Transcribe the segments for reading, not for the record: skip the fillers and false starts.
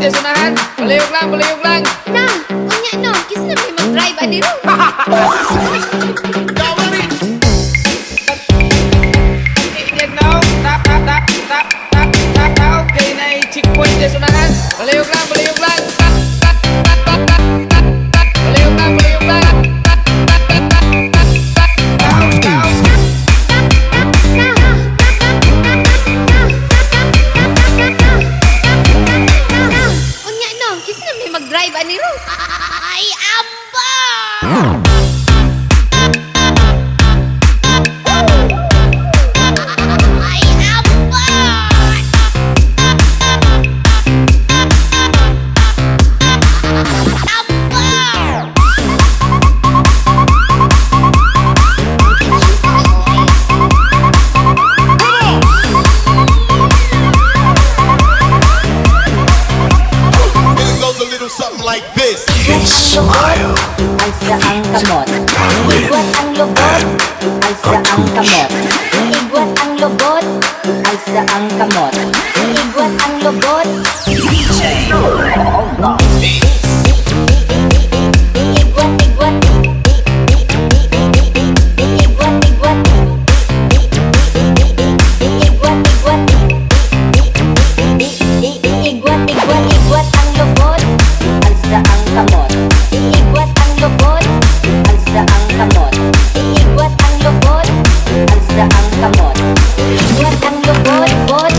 pwede sunahan. Palihog lang, palihog lang. Na, unya no, kisa na may mag-drive ani ro. Okay na chick pwede sunahan. Palihog lang, palihog lang. Palihog lang, palihog lang. Unya no, kisa na may mag-drive ani ro. Ay, aba! Like this. Smile. Alsa ang kamot. Igwat ang lubot. Alsa ang kamot. Igwat ang lubot. Alsa ang kamot. Igwat ang lubot. DJ Igwat, igwat. Igwat, igwat. Igwat, igwat. Igwat, igwat, igwat ang lubot. Alsa ang kamot. Igwat ang lubot. Alsa ang kamot. Igwat ang lubot. Alsa ang kamot. Igwat ang lubot, bot.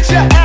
Get your